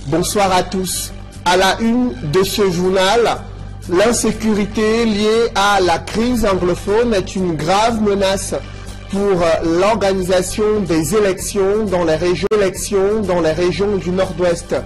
Bonsoir à tous. À la une de ce journal, l'insécurité liée à la crise anglophone est une grave menace pour l'organisation des élections dans les régions du nord-ouest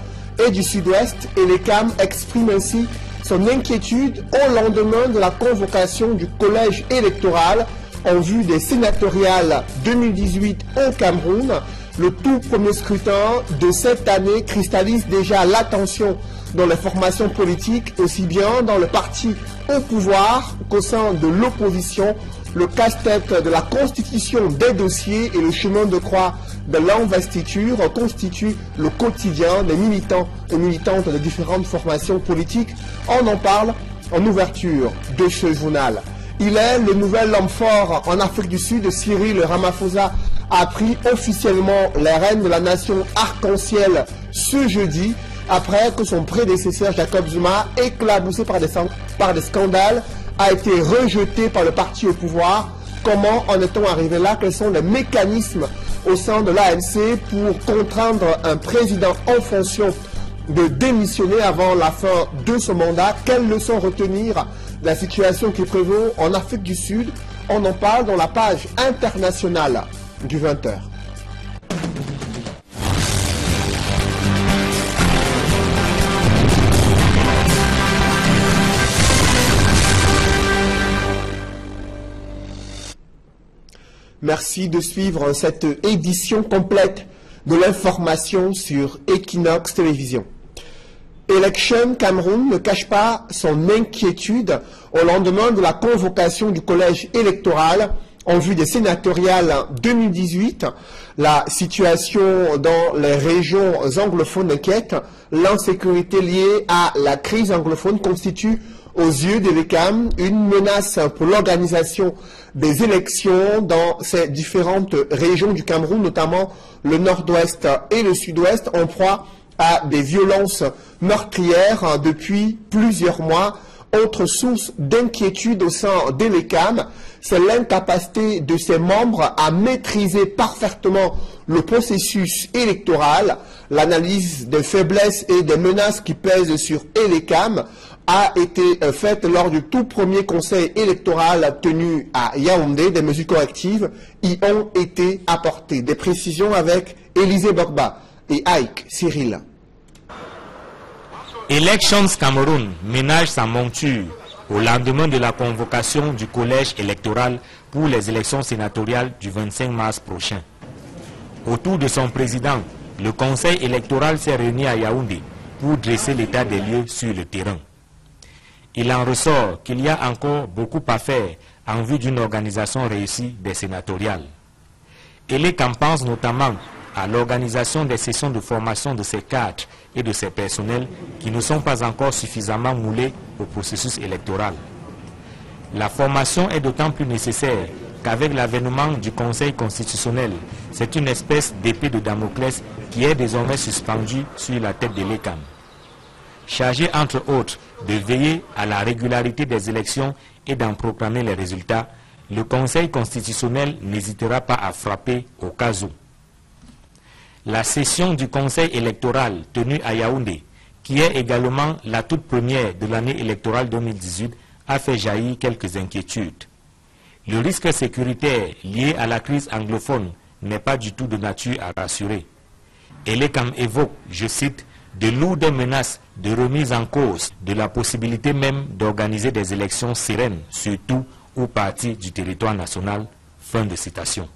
et du sud-ouest. Et l'ECAM exprime ainsi son inquiétude au lendemain de la convocation du collège électoral en vue des sénatoriales 2018 au Cameroun. Le tout premier scrutin de cette année cristallise déjà l'attention dans les formations politiques, aussi bien dans le parti au pouvoir qu'au sein de l'opposition. Le casse-tête de la constitution des dossiers et le chemin de croix de l'investiture constituent le quotidien des militants et militantes de différentes formations politiques. On en parle en ouverture de ce journal. Il est le nouvel homme fort en Afrique du Sud. Cyril Ramaphosa a pris officiellement les rênes de la nation arc-en-ciel ce jeudi, après que son prédécesseur Jacob Zuma, éclaboussé par des scandales, a été rejeté par le parti au pouvoir. Comment en est-on arrivé là? Quels sont les mécanismes au sein de l'ANC pour contraindre un président en fonction de démissionner avant la fin de son mandat? Quelles leçons retenir de la situation qui prévaut en Afrique du Sud? On en parle dans la page internationale du 20h. Merci de suivre cette édition complète de l'information sur Equinox Télévision. Election Cameroun ne cache pas son inquiétude au lendemain de la convocation du collège électoral en vue des sénatoriales 2018. La situation dans les régions anglophones inquiète. L'insécurité liée à la crise anglophone constitue aux yeux de l'ECAM une menace pour l'organisation des élections dans ces différentes régions du Cameroun, notamment le nord-ouest et le sud-ouest, en proie à des violences meurtrières depuis plusieurs mois. Autre source d'inquiétude au sein de l'ECAM, c'est l'incapacité de ses membres à maîtriser parfaitement le processus électoral. L'analyse des faiblesses et des menaces qui pèsent sur l'ECAM a été faite lors du tout premier conseil électoral tenu à Yaoundé. Des mesures correctives y ont été apportées. Des précisions avec Élisée Bogba et Ike Cyril. Elections Cameroun ménage sa monture au lendemain de la convocation du collège électoral pour les élections sénatoriales du 25 mars prochain. Autour de son président, le conseil électoral s'est réuni à Yaoundé pour dresser l'état des lieux sur le terrain. Il en ressort qu'il y a encore beaucoup à faire en vue d'une organisation réussie des sénatoriales. Et les campagnes pense notamment à l'organisation des sessions de formation de ses cadres et de ses personnels qui ne sont pas encore suffisamment moulés au processus électoral. La formation est d'autant plus nécessaire qu'avec l'avènement du Conseil constitutionnel, c'est une espèce d'épée de Damoclès qui est désormais suspendue sur la tête de l'ECAM. Chargé entre autres de veiller à la régularité des élections et d'en proclamer les résultats, le Conseil constitutionnel n'hésitera pas à frapper au cas où. La session du Conseil électoral tenue à Yaoundé, qui est également la toute première de l'année électorale 2018, a fait jaillir quelques inquiétudes. Le risque sécuritaire lié à la crise anglophone n'est pas du tout de nature à rassurer. Et l'ECAM évoque, je cite, de lourdes menaces de remise en cause de la possibilité même d'organiser des élections sereines sur tout ou partie du territoire national. Fin de citation.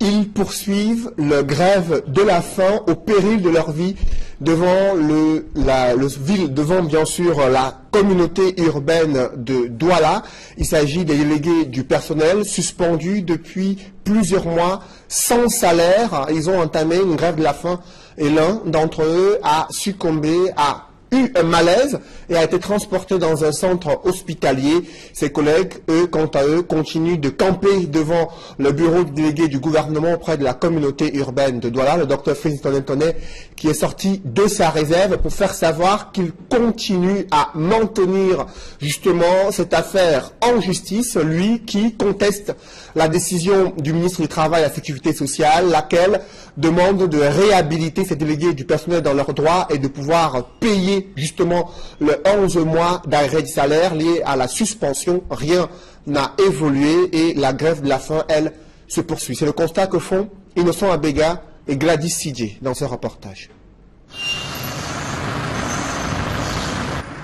Ils poursuivent le grève de la faim au péril de leur vie devant devant bien sûr la communauté urbaine de Douala. Il s'agit des délégués du personnel suspendus depuis plusieurs mois sans salaire. Ils ont entamé une grève de la faim et l'un d'entre eux a succombé à eu un malaise et a été transporté dans un centre hospitalier. Ses collègues, eux, quant à eux, continuent de camper devant le bureau du délégué du gouvernement auprès de la communauté urbaine de Douala, le docteur Frédéric Tonnet, qui est sorti de sa réserve pour faire savoir qu'il continue à maintenir justement cette affaire en justice, lui qui conteste la décision du ministre du Travail et de la Sécurité sociale, laquelle demande de réhabiliter ces délégués du personnel dans leurs droits et de pouvoir payer justement le 11 mois d'arrêt du salaire lié à la suspension. Rien n'a évolué et la grève de la faim, elle, se poursuit. C'est le constat que font Innocent Abega et Gladys Sidje dans ce reportage.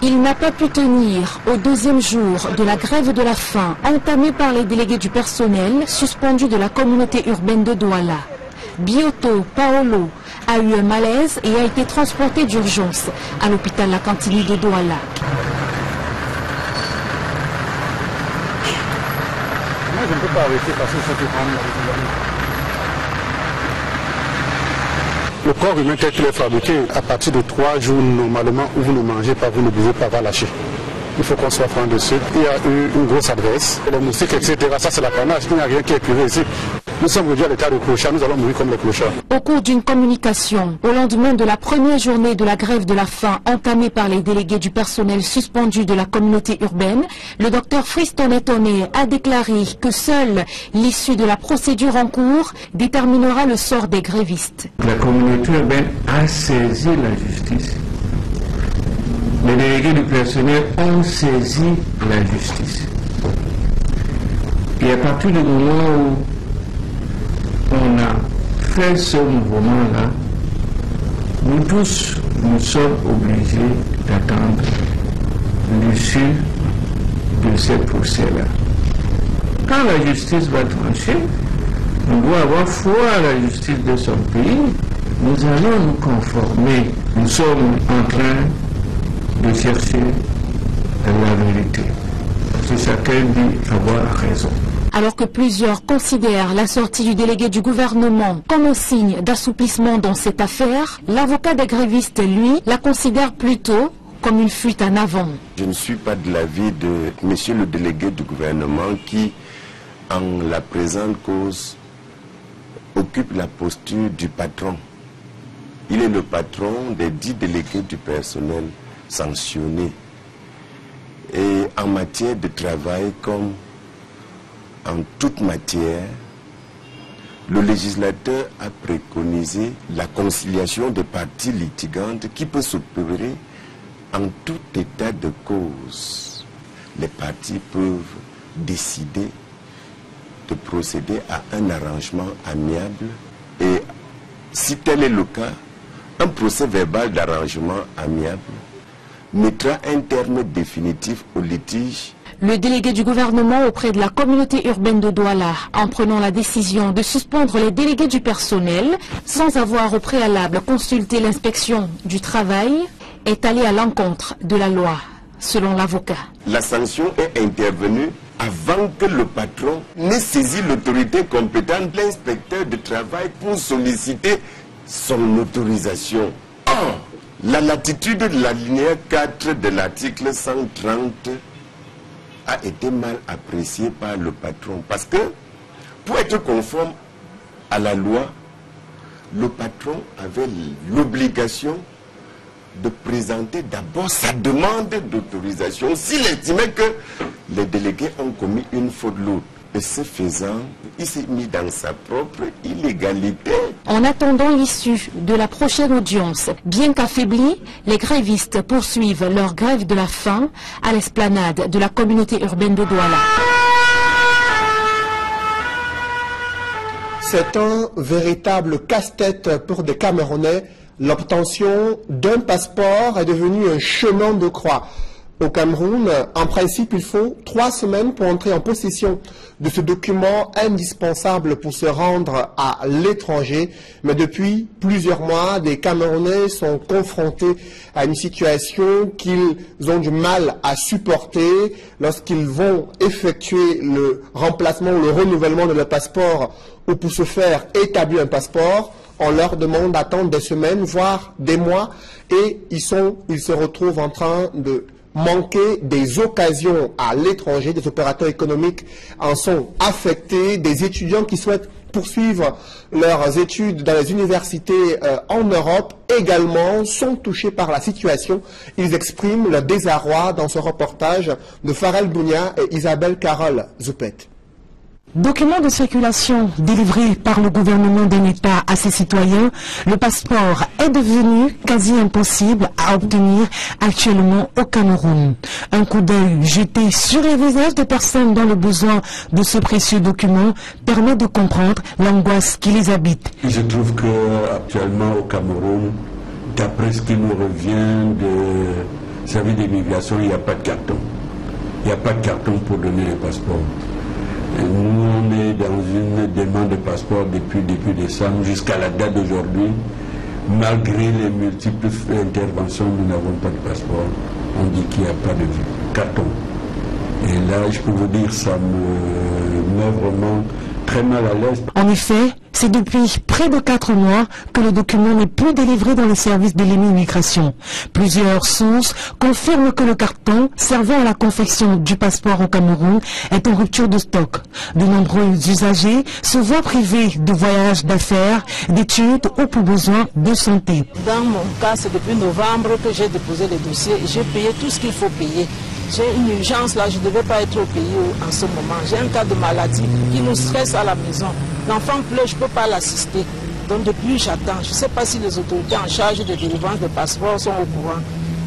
Il n'a pas pu tenir au deuxième jour de la grève de la faim entamée par les délégués du personnel suspendus de la communauté urbaine de Douala. Bioto Paolo a eu un malaise et a été transporté d'urgence à l'hôpital La Cantini de Douala. Moi, je ne peux pas arrêter parce que ça peut prendre. Le corps humain tel qu'il est fabriqué, à partir de 3 jours normalement où vous ne mangez pas, vous ne pouvez pas lâcher. Il faut qu'on soit franc dessus. Il y a eu une grosse adresse, les moustiques, etc. Ça c'est l'apanage, il n'y a rien qui est curé ici. Nous sommes réduits à l'état de clochard, nous allons mourir comme les clochards. Au cours d'une communication, au lendemain de la première journée de la grève de la faim entamée par les délégués du personnel suspendus de la communauté urbaine, le docteur Friston Etoné a déclaré que seule l'issue de la procédure en cours déterminera le sort des grévistes. La communauté urbaine a saisi la justice. Les délégués du personnel ont saisi la justice. Et à partir du moment où on a fait ce mouvement-là, nous tous, nous sommes obligés d'attendre l'issue de cette procès-là. Quand la justice va trancher, on doit avoir foi à la justice de son pays. Nous allons nous conformer. Nous sommes en train de chercher la vérité. Parce que chacun dit avoir raison. Alors que plusieurs considèrent la sortie du délégué du gouvernement comme un signe d'assouplissement dans cette affaire, l'avocat des grévistes, lui, la considère plutôt comme une fuite en avant. Je ne suis pas de l'avis de monsieur le délégué du gouvernement qui, en la présente cause, occupe la posture du patron. Il est le patron des 10 délégués du personnel sanctionnés. Et en matière de travail, comme en toute matière, le législateur a préconisé la conciliation des parties litigantes qui peut s'opérer en tout état de cause. Les parties peuvent décider de procéder à un arrangement amiable et, si tel est le cas, un procès verbal d'arrangement amiable mettra un terme définitif au litige. Le délégué du gouvernement auprès de la communauté urbaine de Douala, en prenant la décision de suspendre les délégués du personnel sans avoir au préalable consulté l'inspection du travail, est allé à l'encontre de la loi, selon l'avocat. La sanction est intervenue avant que le patron n'ait saisi l'autorité compétente, l'inspecteur du travail, pour solliciter son autorisation. Or, la latitude de l'alinéa 4 de l'article 130 a été mal appréciée par le patron. Parce que, pour être conforme à la loi, le patron avait l'obligation de présenter d'abord sa demande d'autorisation s'il estimait que les délégués ont commis une faute lourde. Et ce faisant, il s'est mis dans sa propre illégalité. En attendant l'issue de la prochaine audience, bien qu'affaiblis, les grévistes poursuivent leur grève de la faim à l'esplanade de la communauté urbaine de Douala. C'est un véritable casse-tête pour des Camerounais. L'obtention d'un passeport est devenue un chemin de croix. Au Cameroun, en principe, il faut 3 semaines pour entrer en possession de ce document indispensable pour se rendre à l'étranger. Mais depuis plusieurs mois, des Camerounais sont confrontés à une situation qu'ils ont du mal à supporter lorsqu'ils vont effectuer le remplacement ou le renouvellement de leur passeport ou pour se faire établir un passeport. On leur demande d'attendre des semaines, voire des mois, et ils se retrouvent en train de manquer des occasions à l'étranger. Des opérateurs économiques en sont affectés, des étudiants qui souhaitent poursuivre leurs études dans les universités en Europe également sont touchés par la situation. Ils expriment leur désarroi dans ce reportage de Farel Bounia et Isabelle Carole Zoupet. Document de circulation délivré par le gouvernement d'un État à ses citoyens, le passeport est devenu quasi impossible à obtenir actuellement au Cameroun. Un coup d'œil jeté sur les visages des personnes dans le besoin de ce précieux document permet de comprendre l'angoisse qui les habite. Je trouve qu'actuellement au Cameroun, d'après ce qui nous revient de service d'immigration, il n'y a pas de carton. Il n'y a pas de carton pour donner les passeports. Nous, on est dans une demande de passeport depuis décembre jusqu'à la date d'aujourd'hui. Malgré les multiples interventions, nous n'avons pas de passeport. On dit qu'il n'y a pas de carton. Et là, je peux vous dire, ça me met vraiment très mal à l'aise. En effet, c'est depuis près de 4 mois que le document n'est plus délivré dans les services de l'immigration. Plusieurs sources confirment que le carton servant à la confection du passeport au Cameroun est en rupture de stock. De nombreux usagers se voient privés de voyages d'affaires, d'études ou pour besoin de santé. Dans mon cas, c'est depuis novembre que j'ai déposé les dossiers et j'ai payé tout ce qu'il faut payer. J'ai une urgence là, je ne devais pas être au pays en ce moment. J'ai un cas de maladie qui nous stresse à la maison. L'enfant pleure, je ne peux pas l'assister. Donc depuis, j'attends. Je ne sais pas si les autorités en charge de délivrance de passeports sont au courant.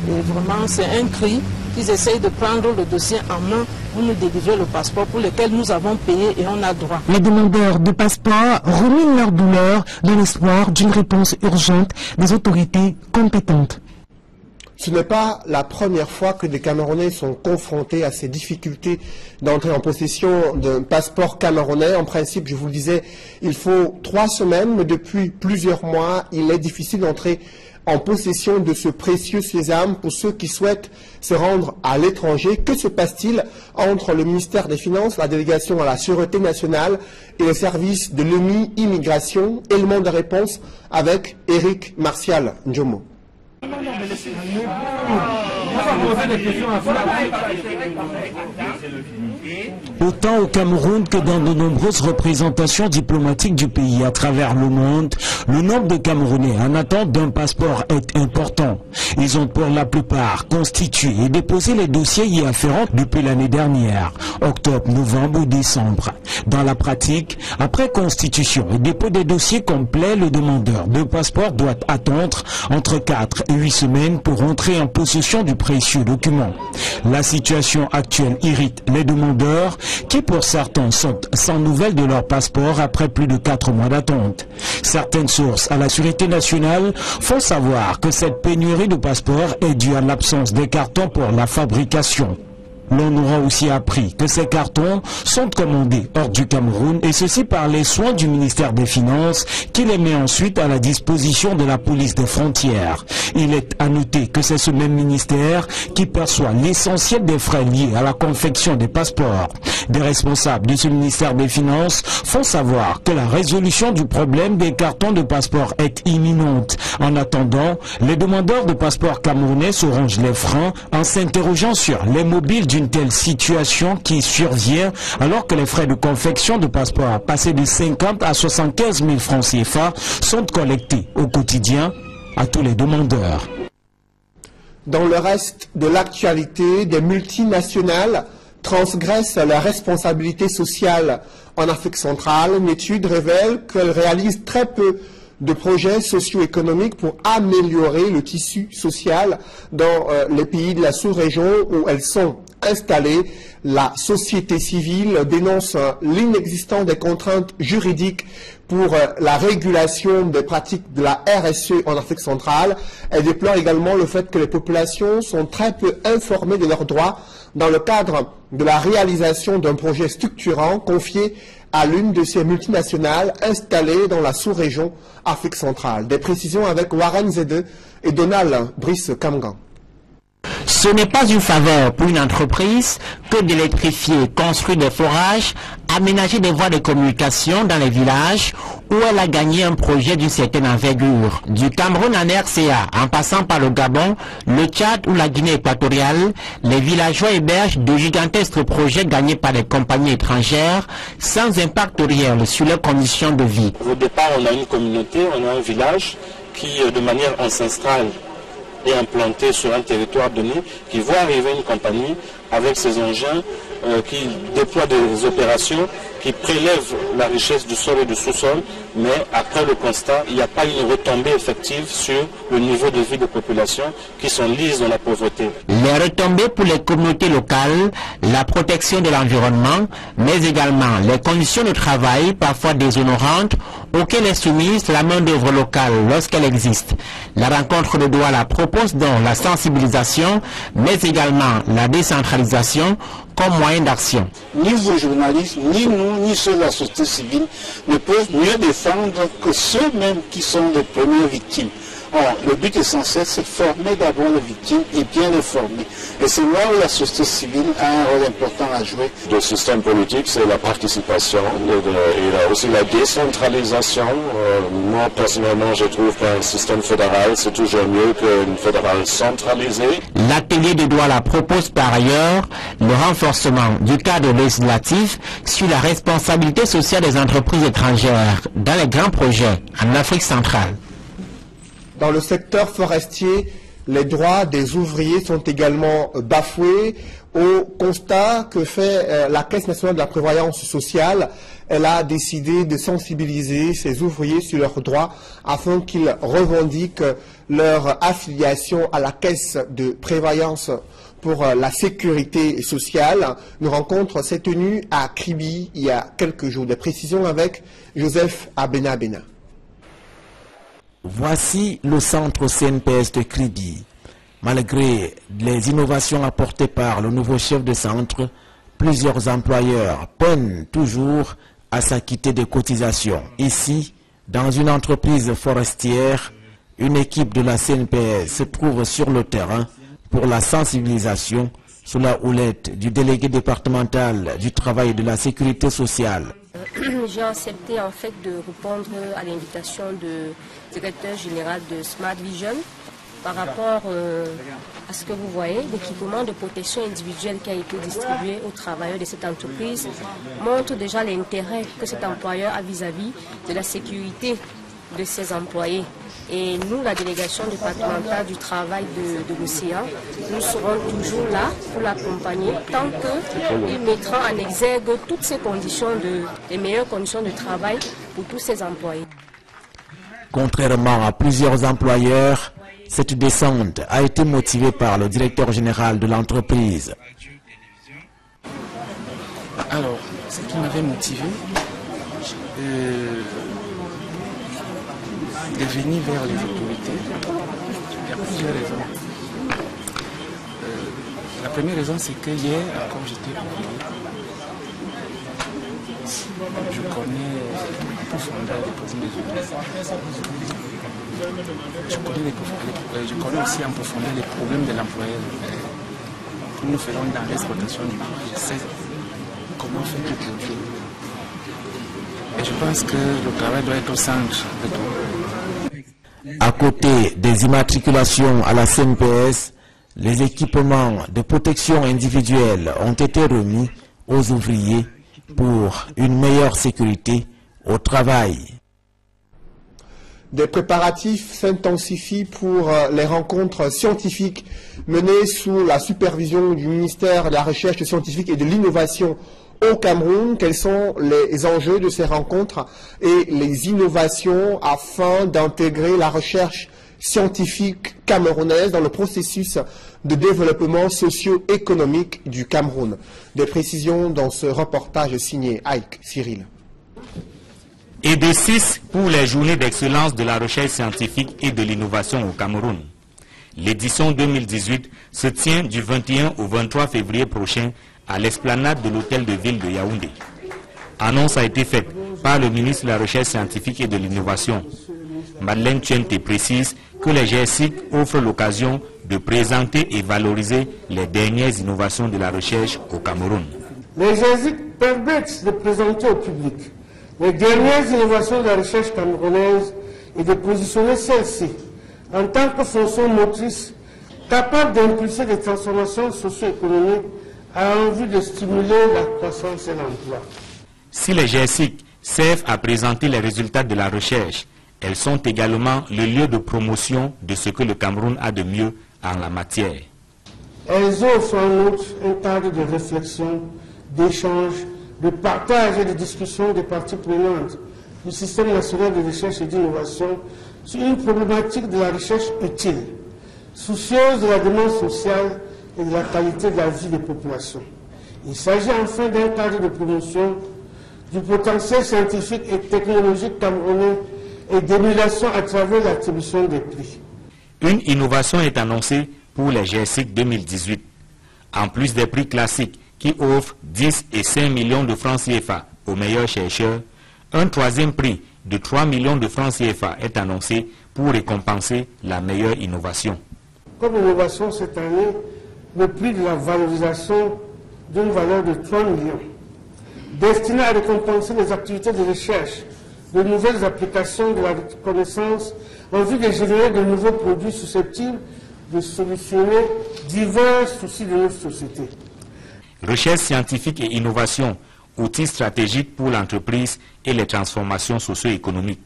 Et vraiment, c'est un cri qu'ils essayent de prendre le dossier en main pour nous délivrer le passeport pour lequel nous avons payé et on a droit. Les demandeurs de passeports ruminent leur douleur dans l'espoir d'une réponse urgente des autorités compétentes. Ce n'est pas la première fois que des Camerounais sont confrontés à ces difficultés d'entrer en possession d'un passeport camerounais. En principe, je vous le disais, il faut 3 semaines, mais depuis plusieurs mois, il est difficile d'entrer en possession de ce précieux sésame pour ceux qui souhaitent se rendre à l'étranger. Que se passe-t-il entre le ministère des Finances, la délégation à la Sûreté nationale et le service de l'EMI Immigration? Élément de réponse avec Eric Martial Ndjomo. Autant au Cameroun que dans de nombreuses représentations diplomatiques du pays à travers le monde, le nombre de Camerounais en attente d'un passeport est important. Ils ont pour la plupart constitué et déposé les dossiers y afférents depuis l'année dernière, octobre, novembre ou décembre. Dans la pratique, après constitution et dépôt des dossiers complets, le demandeur de passeport doit attendre entre 4 et 8 semaines pour entrer en possession du précieux document. La situation actuelle irrite les demandeurs qui pour certains sont sans nouvelles de leur passeport après plus de 4 mois d'attente. Certaines sources à la Sûreté nationale font savoir que cette pénurie de passeports est due à l'absence des cartons pour la fabrication. L'on aura aussi appris que ces cartons sont commandés hors du Cameroun et ceci par les soins du ministère des Finances qui les met ensuite à la disposition de la police des frontières. Il est à noter que c'est ce même ministère qui perçoit l'essentiel des frais liés à la confection des passeports. Des responsables de ce ministère des Finances font savoir que la résolution du problème des cartons de passeport est imminente. En attendant, les demandeurs de passeports camerounais se rongent les freins en s'interrogeant sur les mobiles d'une telle situation qui survient alors que les frais de confection de passeports passés de 50 à 75 000 francs CFA sont collectés au quotidien à tous les demandeurs. Dans le reste de l'actualité, des multinationales transgressent la responsabilité sociale en Afrique centrale. Une étude révèle qu'elles réalisent très peu de projets socio-économiques pour améliorer le tissu social dans les pays de la sous-région où elles sont installées. La société civile dénonce l'inexistence des contraintes juridiques pour la régulation des pratiques de la RSE en Afrique centrale. Elle déplore également le fait que les populations sont très peu informées de leurs droits dans le cadre de la réalisation d'un projet structurant confié à l'une de ces multinationales installées dans la sous-région Afrique centrale. Des précisions avec Warren Zede et Donald Brice Kamgan. Ce n'est pas une faveur pour une entreprise que d'électrifier, construire des forages, aménager des voies de communication dans les villages où elle a gagné un projet d'une certaine envergure. Du Cameroun en RCA, en passant par le Gabon, le Tchad ou la Guinée équatoriale, les villageois hébergent de gigantesques projets gagnés par des compagnies étrangères sans impact réel sur leurs conditions de vie. Au départ, on a une communauté, on a un village qui, de manière ancestrale, est implanté sur un territoire donné, qui voit arriver une compagnie, avec ces engins qui déploient des opérations qui prélèvent la richesse du sol et du sous-sol, mais après le constat, il n'y a pas une retombée effective sur le niveau de vie des populations qui sont lises dans la pauvreté. Les retombées pour les communautés locales, la protection de l'environnement, mais également les conditions de travail parfois déshonorantes auxquelles est soumise la main-d'œuvre locale lorsqu'elle existe. La rencontre de Douala propose donc la sensibilisation, mais également la décentralisation comme moyen d'action. Ni vous journalistes, ni nous, ni ceux de la société civile ne peuvent mieux défendre que ceux-mêmes qui sont les premières victimes. Or, le but essentiel, c'est de former d'abord les victimes et bien les former. Et c'est là où la société civile a un rôle important à jouer. Le système politique, c'est la participation et aussi la décentralisation. Moi, personnellement, je trouve qu'un système fédéral, c'est toujours mieux qu'une fédérale centralisée. L'atelier de Douala propose par ailleurs le renforcement du cadre législatif sur la responsabilité sociale des entreprises étrangères dans les grands projets en Afrique centrale. Dans le secteur forestier, les droits des ouvriers sont également bafoués. Au constat que fait la Caisse nationale de la prévoyance sociale, elle a décidé de sensibiliser ses ouvriers sur leurs droits afin qu'ils revendiquent leur affiliation à la Caisse de prévoyance pour la sécurité sociale. Une rencontre s'est tenue à Kribi il y a quelques jours. Des précisions avec Joseph Abena. Voici le centre CNPS de Kribi. Malgré les innovations apportées par le nouveau chef de centre, plusieurs employeurs peinent toujours à s'acquitter des cotisations. Ici, dans une entreprise forestière, une équipe de la CNPS se trouve sur le terrain pour la sensibilisation sous la houlette du délégué départemental du travail et de la sécurité sociale. J'ai accepté en fait de répondre à l'invitation du directeur général de Smart Vision par rapport à ce que vous voyez, l'équipement de protection individuelle qui a été distribué aux travailleurs de cette entreprise montre déjà l'intérêt que cet employeur a vis-à-vis de la sécurité de ses employés. Et nous, la délégation départementale du travail de l'Océan, nous serons toujours là pour l'accompagner tant qu'il mettra en exergue toutes ces conditions, les meilleures conditions de travail pour tous ses employés. Contrairement à plusieurs employeurs, cette descente a été motivée par le directeur général de l'entreprise. Alors, ce qui m'avait motivé, de venir vers les autorités, il y a plusieurs raisons. La première raison, c'est que hier, quand j'étais ouvrier, je connais en profondeur les problèmes des ouvriers. Je connais aussi en profondeur les problèmes de l'employeur. Nous faisons dans l'exploitation du pays. C'est comment faire du produit. Et je pense que le travail doit être au centre de tout. À côté des immatriculations à la CNPS, les équipements de protection individuelle ont été remis aux ouvriers pour une meilleure sécurité au travail. Des préparatifs s'intensifient pour les rencontres scientifiques menées sous la supervision du ministère de la Recherche scientifique et de l'Innovation au Cameroun. Quels sont les enjeux de ces rencontres et les innovations afin d'intégrer la recherche scientifique camerounaise dans le processus de développement socio-économique du Cameroun? Des précisions dans ce reportage signé Ike Cyril. Et de 6 pour les journées d'excellence de la recherche scientifique et de l'innovation au Cameroun. L'édition 2018 se tient du 21 au 23 février prochain à l'esplanade de l'hôtel de ville de Yaoundé. Annonce a été faite par le ministre de la Recherche scientifique et de l'Innovation. Madeleine Tchente précise que les GSIC offrent l'occasion de présenter et valoriser les dernières innovations de la recherche au Cameroun. Les GSIC permettent de présenter au public les dernières innovations de la recherche camerounaise et de positionner celle-ci en tant que fonction motrice capable d'impulser des transformations socio-économiques en vue de stimuler la croissance et l'emploi. Si les GSIC servent à présenter les résultats de la recherche, elles sont également le lieu de promotion de ce que le Cameroun a de mieux en la matière. Elles offrent en outre un cadre de réflexion, d'échange, de partage et de discussion des parties prenantes du système national de recherche et d'innovation sur une problématique de la recherche utile, soucieuse de la demande sociale et de la qualité de la vie des populations. Il s'agit enfin d'un cadre de promotion du potentiel scientifique et technologique camerounais et d'émulation à travers l'attribution des prix. Une innovation est annoncée pour les GSIC 2018. En plus des prix classiques qui offrent 10 et 5 millions de francs CFA aux meilleurs chercheurs, un troisième prix de 3 millions de francs CFA est annoncé pour récompenser la meilleure innovation. Comme innovation cette année, le prix de la valorisation d'une valeur de 3 millions, destiné à récompenser les activités de recherche, de nouvelles applications de la connaissance en vue de générer de nouveaux produits susceptibles de solutionner divers soucis de notre société. Recherche scientifique et innovation, outils stratégiques pour l'entreprise et les transformations socio-économiques.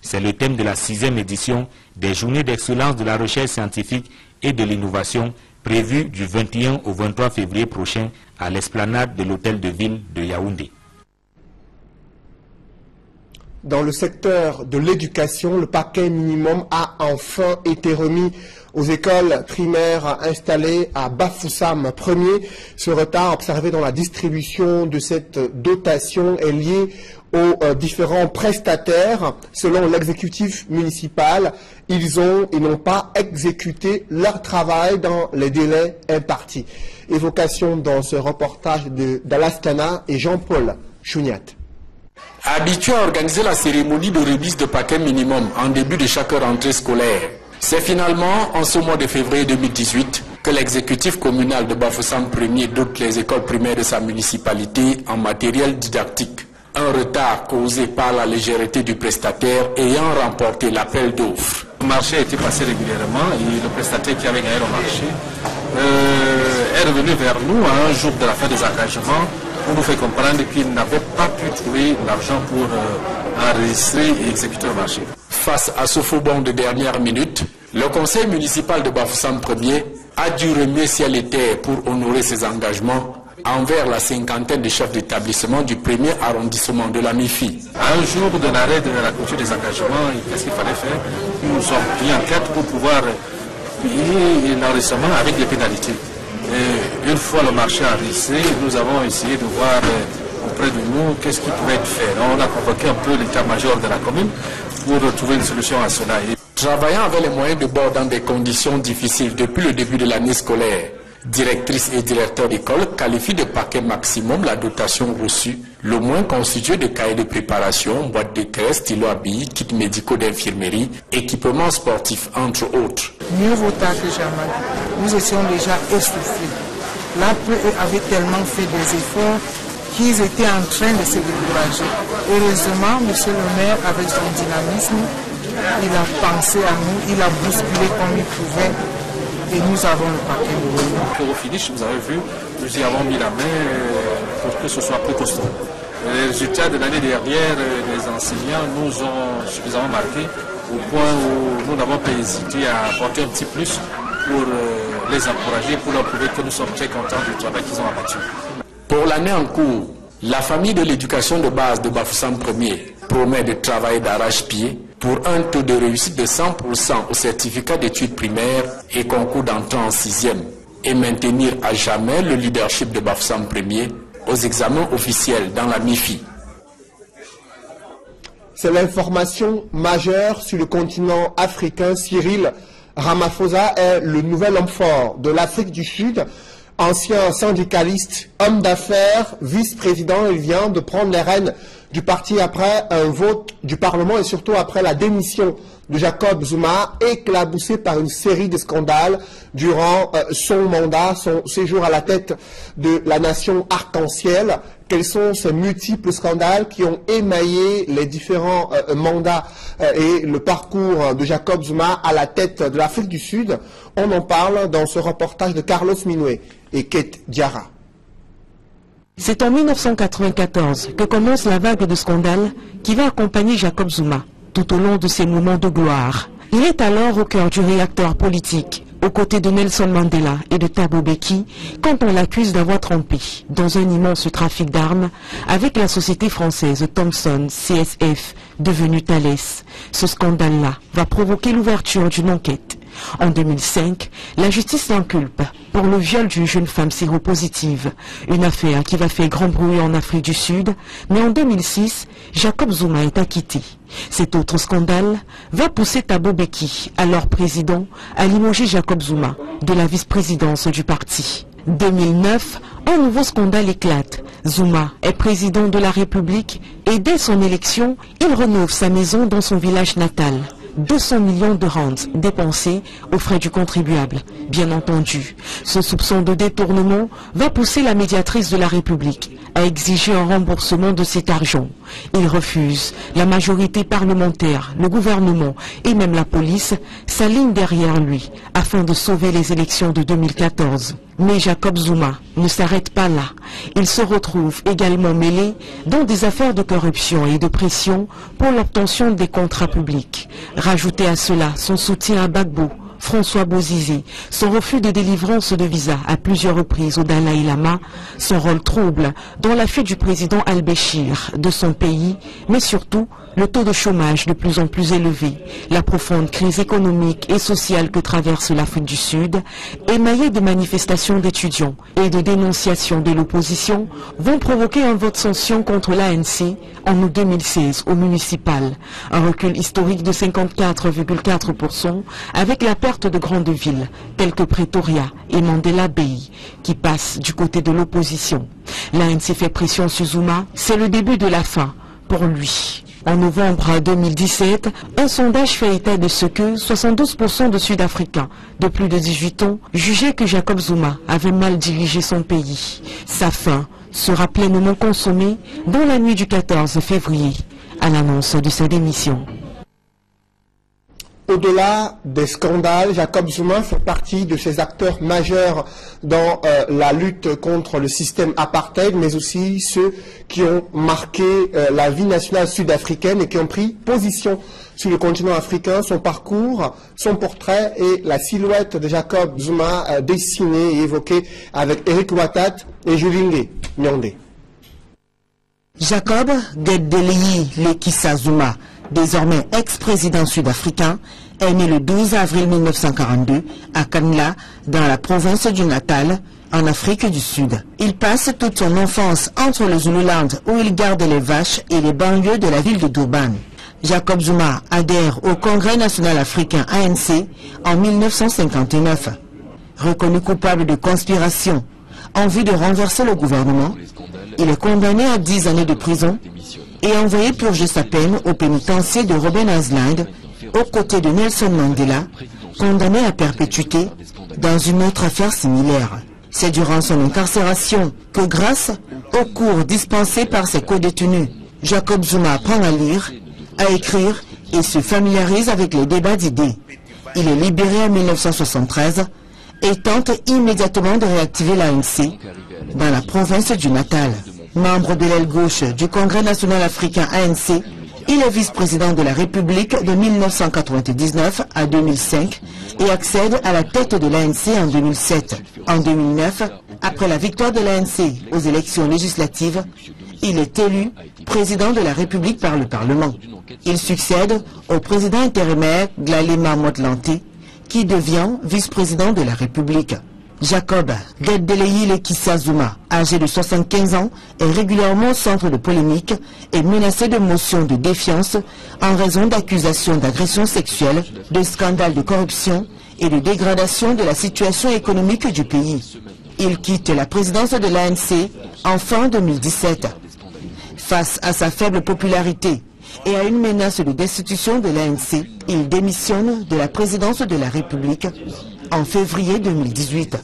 C'est le thème de la 6e édition des Journées d'excellence de la recherche scientifique et de l'innovation prévues du 21 au 23 février prochain à l'esplanade de l'hôtel de ville de Yaoundé. Dans le secteur de l'éducation, le paquet minimum a enfin été remis aux écoles primaires installées à Bafoussam 1er. Ce retard observé dans la distribution de cette dotation est lié aux différents prestataires. Selon l'exécutif municipal, ils n'ont pas exécuté leur travail dans les délais impartis. Évocation dans ce reportage d'Alastana et Jean-Paul Chouniat. Habitué à organiser la cérémonie de remise de paquets minimum en début de chaque rentrée scolaire, c'est finalement en ce mois de février 2018 que l'exécutif communal de Bafoussam 1er dote les écoles primaires de sa municipalité en matériel didactique. Un retard causé par la légèreté du prestataire ayant remporté l'appel d'offres. Le marché a été passé régulièrement et le prestataire qui avait gagné le marché est revenu vers nous à un jour de la fin des engagements pour nous faire comprendre qu'il n'avait pas pu trouver l'argent pour enregistrer et exécuter le marché. Face à ce faux bond de dernière minute, le conseil municipal de Bafoussam 1er a dû remuer ciel et terre pour honorer ses engagements envers la cinquantaine de chefs d'établissement du premier arrondissement de la MIFI. À un jour de l'arrêt de la clôture des engagements, qu'est-ce qu'il fallait faire? Nous sommes pris en quête pour pouvoir payer l'enregistrement avec les pénalités. Et une fois le marché enregistré, nous avons essayé de voir auprès de nous qu'est-ce qui pouvait être fait. On a convoqué un peu l'état-major de la commune pour trouver une solution à cela. Travaillant avec les moyens de bord dans des conditions difficiles depuis le début de l'année scolaire, directrice et directeur d'école qualifient de paquet maximum la dotation reçue, le moins constitué de cahiers de préparation, boîtes de craie, stylos à billes, kits médicaux d'infirmerie, équipements sportifs, entre autres. Mieux vaut tard que jamais. Nous étions déjà essoufflés. L'APE avait tellement fait des efforts qu'ils étaient en train de se décourager. Heureusement, M. le maire, avec son dynamisme, il a pensé à nous, il a bousculé comme il pouvait. Et nous avons le paquet. Au finish, vous avez vu, nous y avons mis la main pour que ce soit plus costaud. Les résultats de l'année dernière, les enseignants nous ont suffisamment marqué au point où nous n'avons pas hésité à apporter un petit plus pour les encourager, pour leur prouver que nous sommes très contents du travail qu'ils ont abattu. Pour l'année en cours, la famille de l'éducation de base de Bafoussam 1er promet de travailler d'arrache-pied pour un taux de réussite de 100% au certificat d'études primaires et concours d'entrée en 6e et maintenir à jamais le leadership de Bafoussam 1er aux examens officiels dans la MIFI. C'est l'information majeure sur le continent africain. Cyril Ramaphosa est le nouvel homme fort de l'Afrique du Sud. Ancien syndicaliste, homme d'affaires, vice-président, il vient de prendre les rênes du parti après un vote du Parlement et surtout après la démission de Jacob Zuma, éclaboussé par une série de scandales durant son mandat, son séjour à la tête de la nation arc-en-ciel. Quels sont ces multiples scandales qui ont émaillé les différents mandats et le parcours de Jacob Zuma à la tête de l'Afrique du Sud? On en parle dans ce reportage de Carlos Minoué et Kate Diarra. C'est en 1994 que commence la vague de scandales qui va accompagner Jacob Zuma tout au long de ses moments de gloire. Il est alors au cœur du réacteur politique. aux côtés de Nelson Mandela et de Thabo Mbeki quand on l'accuse d'avoir trompé dans un immense trafic d'armes avec la société française Thomson CSF devenue Thales. Ce scandale-là va provoquer l'ouverture d'une enquête. En 2005, la justice l'inculpe pour le viol d'une jeune femme séropositive, une affaire qui va faire grand bruit en Afrique du Sud, mais en 2006, Jacob Zuma est acquitté. Cet autre scandale va pousser Thabo Mbeki, alors président, à limoger Jacob Zuma de la vice-présidence du parti. 2009, un nouveau scandale éclate. Zuma est président de la République et dès son élection, il rénove sa maison dans son village natal. 200 millions de rentes dépensées aux frais du contribuable. Bien entendu, ce soupçon de détournement va pousser la médiatrice de la République à exiger un remboursement de cet argent. Il refuse. La majorité parlementaire, le gouvernement et même la police s'alignent derrière lui afin de sauver les élections de 2014. Mais Jacob Zuma ne s'arrête pas là. Il se retrouve également mêlé dans des affaires de corruption et de pression pour l'obtention des contrats publics. Rajoutez à cela son soutien à Gbagbo, François Bozizé, son refus de délivrance de visa à plusieurs reprises au Dalai Lama, son rôle trouble dans la fuite du président al-Béchir de son pays, mais surtout le taux de chômage de plus en plus élevé, la profonde crise économique et sociale que traverse l'Afrique du Sud, émaillée de manifestations d'étudiants et de dénonciations de l'opposition, vont provoquer un vote sanction contre l'ANC en août 2016 au municipal, un recul historique de 54,4% avec la perte de grandes villes telles que Pretoria et Mandela Bay qui passent du côté de l'opposition. L'ANC fait pression sur Zuma, c'est le début de la fin pour lui. En novembre 2017, un sondage fait état de ce que 72% de Sud-Africains de plus de 18 ans jugeaient que Jacob Zuma avait mal dirigé son pays. Sa fin sera pleinement consommée dans la nuit du 14 février, à l'annonce de sa démission. Au-delà des scandales, Jacob Zuma fait partie de ces acteurs majeurs dans la lutte contre le système apartheid, mais aussi ceux qui ont marqué la vie nationale sud-africaine et qui ont pris position sur le continent africain. Son parcours, son portrait et la silhouette de Jacob Zuma dessinée et évoquée avec Eric Watat et Julingue Nyonde. Jacob Gedeleyi Lekisa Zuma, désormais ex-président sud-africain, est né le 12 avril 1942 à Kanla, dans la province du Natal, en Afrique du Sud. Il passe toute son enfance entre le Zululand, où il garde les vaches, et les banlieues de la ville de Durban. Jacob Zuma adhère au Congrès national africain ANC en 1959. Reconnu coupable de conspiration en vue de renverser le gouvernement, il est condamné à 10 années de prison et envoyé purger sa peine au pénitencier de Robben Island aux côtés de Nelson Mandela, condamné à perpétuité dans une autre affaire similaire. C'est durant son incarcération que, grâce aux cours dispensés par ses co-détenus, Jacob Zuma apprend à lire, à écrire et se familiarise avec les débats d'idées. Il est libéré en 1973 et tente immédiatement de réactiver l'ANC dans la province du Natal. Membre de l'aile gauche du Congrès national africain ANC, il est vice-président de la République de 1999 à 2005 et accède à la tête de l'ANC en 2007. En 2009, après la victoire de l'ANC aux élections législatives, il est élu président de la République par le Parlement. Il succède au président intérimaire Glalema Motlanthe, qui devient vice-président de la République. Jacob Gedeleyi Lekisa Zuma, âgé de 75 ans, est régulièrement au centre de polémiques et menacé de motions de défiance en raison d'accusations d'agression sexuelle, de scandales de corruption et de dégradation de la situation économique du pays. Il quitte la présidence de l'ANC en fin 2017. Face à sa faible popularité et à une menace de destitution de l'ANC, il démissionne de la présidence de la République en février 2018.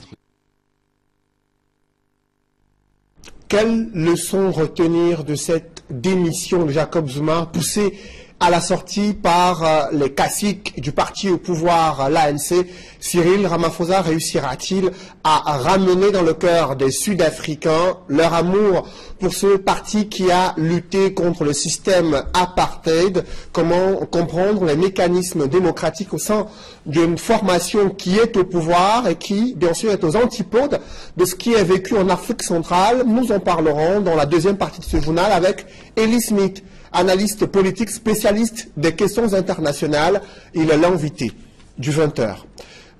Quelle leçon retenir de cette démission de Jacob Zuma, poussé à la sortie par les caciques du parti au pouvoir, l'ANC. Cyril Ramaphosa réussira-t-il à ramener dans le cœur des Sud-Africains leur amour pour ce parti qui a lutté contre le système apartheid? Comment comprendre les mécanismes démocratiques au sein d'une formation qui est au pouvoir et qui, bien sûr, est aux antipodes de ce qui est vécu en Afrique centrale? Nous en parlerons dans la deuxième partie de ce journal avec Elie Smith, analyste politique spécialiste des questions internationales. Il est l'invité du 20h.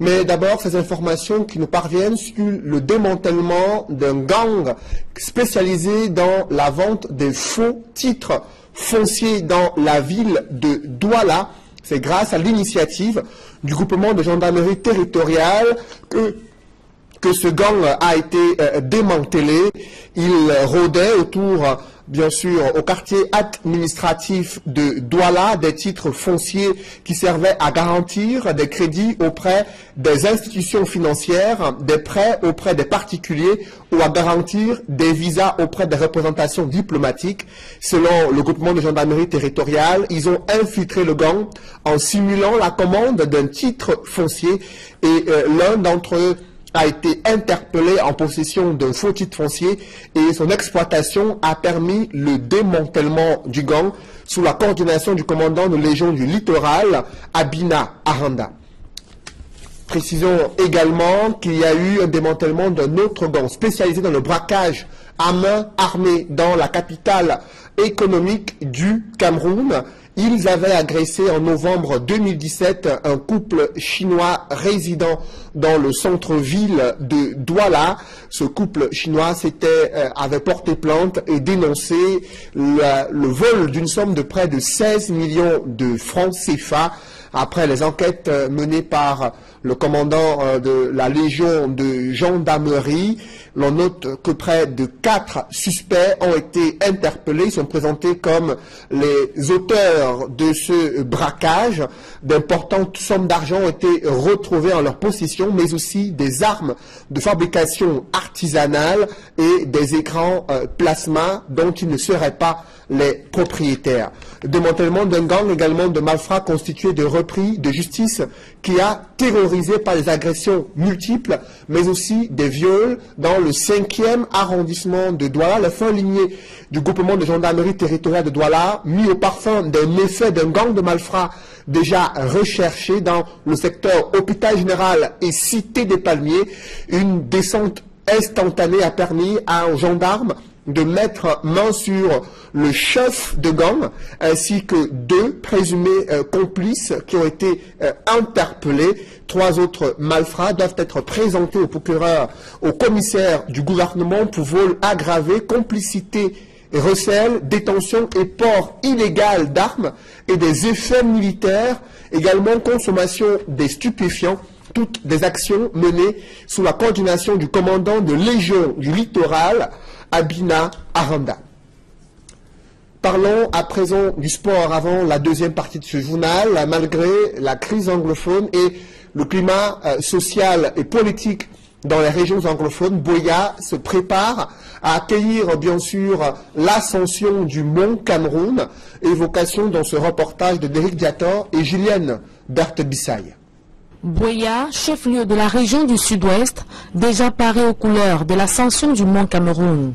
Mais d'abord, ces informations qui nous parviennent sur le démantèlement d'un gang spécialisé dans la vente des faux titres fonciers dans la ville de Douala. C'est grâce à l'initiative du groupement de gendarmerie territoriale que ce gang a été démantelé. Il rôdait autour, bien sûr, au quartier administratif de Douala, des titres fonciers qui servaient à garantir des crédits auprès des institutions financières, des prêts auprès des particuliers ou à garantir des visas auprès des représentations diplomatiques. Selon le groupement de gendarmerie territoriale, ils ont infiltré le gang en simulant la commande d'un titre foncier et l'un d'entre eux a été interpellé en possession d'un faux titre foncier et son exploitation a permis le démantèlement du gang sous la coordination du commandant de Légion du Littoral, Abina Aranda. Précisons également qu'il y a eu un démantèlement d'un autre gang spécialisé dans le braquage à main armée dans la capitale économique du Cameroun. Ils avaient agressé en novembre 2017 un couple chinois résidant dans le centre-ville de Douala. Ce couple chinois avait porté plainte et dénoncé le vol d'une somme de près de 16 millions de francs CFA. Après les enquêtes menées par le commandant de la Légion de gendarmerie, l'on note que près de 4 suspects ont été interpellés. Ils sont présentés comme les auteurs de ce braquage. D'importantes sommes d'argent ont été retrouvées en leur possession, mais aussi des armes de fabrication artisanale et des écrans plasma dont ils ne seraient pas les propriétaires. Le démantèlement d'un gang également de malfrats constitué de repris de justice qui a terrorisé par des agressions multiples, mais aussi des viols dans le 5e arrondissement de Douala. La fin lignée du groupement de gendarmerie territoriale de Douala, mis au parfum des méfaits d'un gang de malfrats déjà recherché dans le secteur hôpital général et cité des Palmiers. Une descente instantanée a permis à un gendarme de mettre main sur le chef de gang ainsi que 2 présumés complices qui ont été interpellés. 3 autres malfrats doivent être présentés au procureur, au commissaire du gouvernement pour vol aggravé, complicité et recel, détention et port illégal d'armes et des effets militaires, également consommation des stupéfiants. Toutes des actions menées sous la coordination du commandant de Légion du Littoral, Abina Aranda. Parlons à présent du sport avant la deuxième partie de ce journal. Malgré la crise anglophone et le climat social et politique dans les régions anglophones, Buea se prépare à accueillir bien sûr l'ascension du Mont Cameroun, évocation dans ce reportage de Derek Diator et Julienne Berthe-Bissaye. Buea, chef-lieu de la région du Sud-Ouest, déjà paré aux couleurs de l'ascension du Mont Cameroun.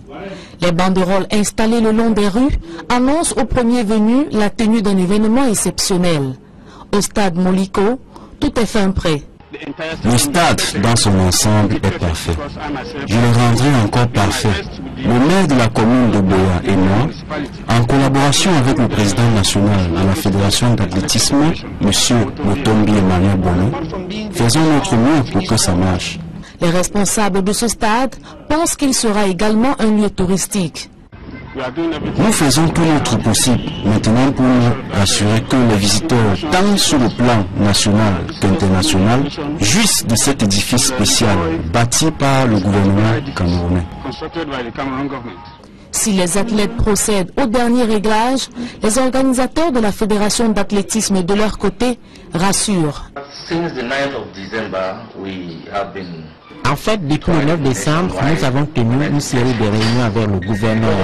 Les banderoles installées le long des rues annoncent au premier venu la tenue d'un événement exceptionnel. Au stade Moliko, tout est fin prêt. Le stade dans son ensemble est parfait. Je le rendrai encore parfait. Le maire de la commune de Buea et moi, en collaboration avec le président national de la fédération d'athlétisme, M. Motombi Emmanuel Bono, faisons notre mieux pour que ça marche. Les responsables de ce stade pensent qu'il sera également un lieu touristique. Nous faisons tout notre possible maintenant pour nous assurer que les visiteurs, tant sur le plan national qu'international, jouissent de cet édifice spécial bâti par le gouvernement camerounais. Si les athlètes procèdent au dernier réglage, les organisateurs de la Fédération d'athlétisme de leur côté rassurent. En fait, depuis le 9 décembre, nous avons tenu une série de réunions avec le gouverneur.